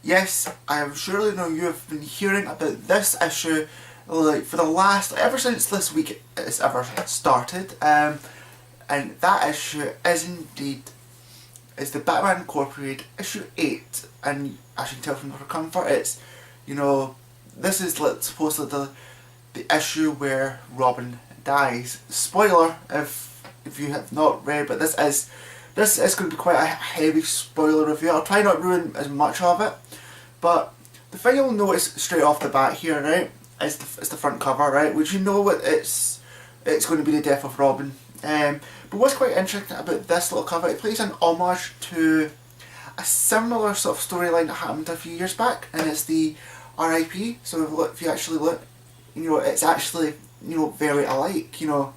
Yes, I am surely know you have been hearing about this issue like for the last, ever since this week has ever started, and that issue is indeed is the Batman Incorporated issue 8, and as you can tell from the cover, it's, you know, this is like supposedly the issue where Robin dies. Spoiler if you have not read, but this is going to be quite a heavy spoiler review. I'll try not to ruin as much of it, but the thing you'll notice straight off the bat here, right, is the front cover, right, which you know what it's going to be the death of Robin. But what's quite interesting about this little cover, it plays an homage to a similar sort of storyline that happened a few years back, and it's the RIP. So if you actually look, you know, it's actually, you know, very alike, you know.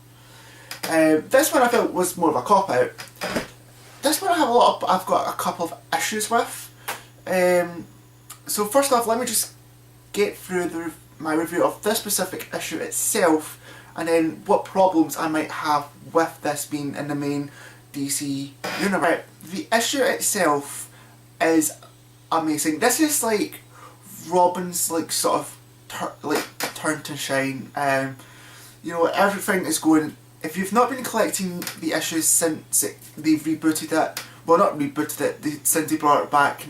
This one I felt was more of a cop out. This one I've got a couple of issues with. So first off, let me just get through my review of this specific issue itself, and then what problems I might have with this being in the main DC universe. Right, the issue itself is amazing. This is like Robin's like sort of turn to shine. You know, everything is going. If you've not been collecting the issues since they've rebooted it, well, not rebooted it, since they brought it back,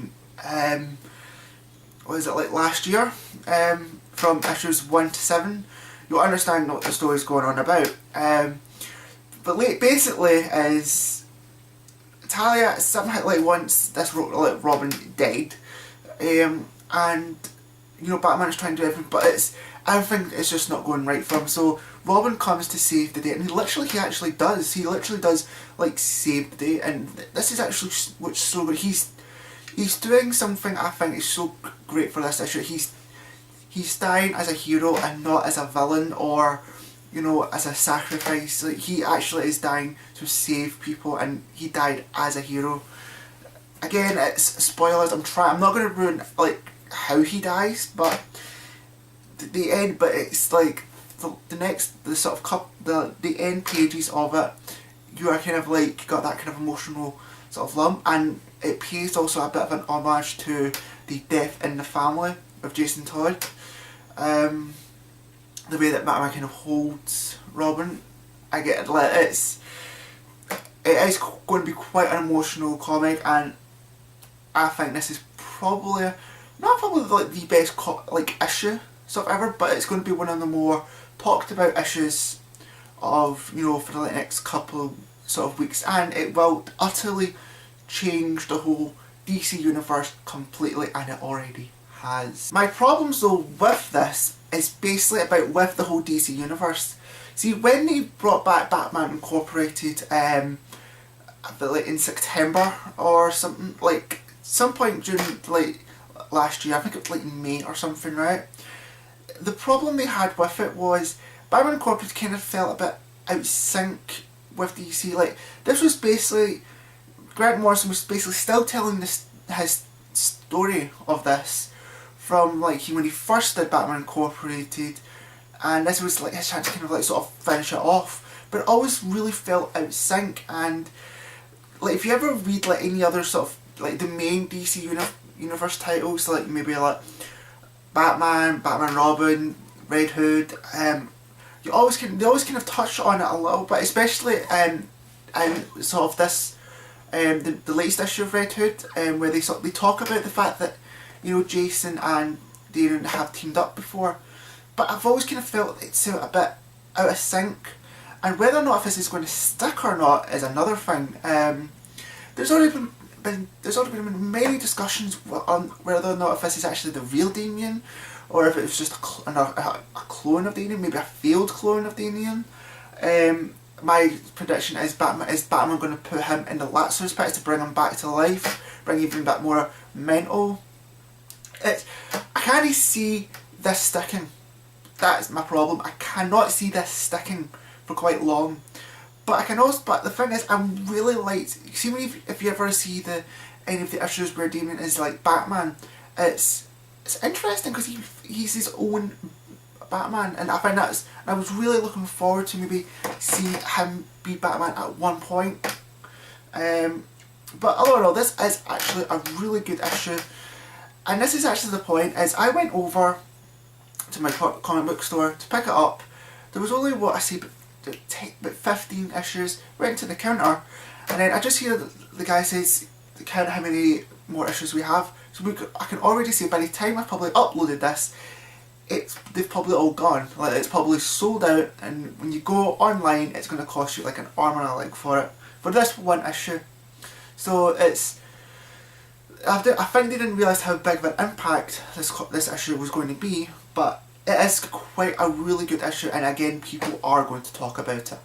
what is it, like last year, from issues 1 to 7, you'll understand what the story's going on about. But basically is Talia somehow, like, once this Robin died, and you know, Batman is trying to do everything, but everything is just not going right for him. So Robin comes to save the day, and he actually does like save the day, and this is actually what's so good. He's doing something I think is so great for this issue. He's dying as a hero and not as a villain or, you know, as a sacrifice. Like, he actually is dying to save people, and he died as a hero. Again, it's spoilers. I'm not going to ruin like how he dies, but the end. But it's like the end pages of it. You are kind of like got that kind of emotional sort of lump, and it pays also a bit of an homage to the Death in the Family of Jason Todd. The way that Batman kind of holds Robin, I get like it is going to be quite an emotional comic, and I think this is probably like the best like issue sort of ever, but it's going to be one of the more talked about issues of, you know, for the next couple sort of weeks, and it will utterly change the whole DC universe completely, and it already has. My problems though with this is basically about with the whole DC universe. See, when they brought back Batman Incorporated, like in September or something, like some point during like last year, I think it was like May or something, right? The problem they had with it was Batman Incorporated kind of felt a bit out of sync with DC. Like, this was basically, Grant Morrison was basically still telling his story of this from like when he first did Batman Incorporated, and this was like his chance to kind of like sort of finish it off, but it always really felt out of sync. And like, if you ever read like any other sort of like the main DC universe titles, like maybe like Batman, Robin, Red Hood, they always kind of touch on it a little bit, especially and sort of this the latest issue of Red Hood, where they talk about the fact that, you know, Jason and Darren have teamed up before, but I've always kind of felt it's a bit out of sync, and whether or not if this is going to stick or not is another thing. There's already been many discussions on whether or not if this is actually the real Damian, or if it was just a clone of Damian, maybe a failed clone of Damian. My prediction is Batman going to put him in the Lazarus pit to bring him back to life, bring even a bit more mental. I can't see this sticking. That's my problem. I cannot see this sticking for quite long. But but the thing is, I'm really like, see, if you ever see any of the issues where Damian is like Batman, it's interesting because he's his own Batman, and I find I was really looking forward to maybe see him be Batman at one point. But all in all, this is actually a really good issue. And this is actually the point, is I went over to my comic book store to pick it up. There was only, what I see, about 15 issues. Went to the counter, and then I just hear the guy says, count how many more issues we have. So I can already see by the time I've probably uploaded this, they've probably all gone. Like, it's probably sold out, and when you go online, it's going to cost you like an arm and a leg for this one issue. So I think they didn't realise how big of an impact this issue was going to be, but it is quite a really good issue, and again, people are going to talk about it.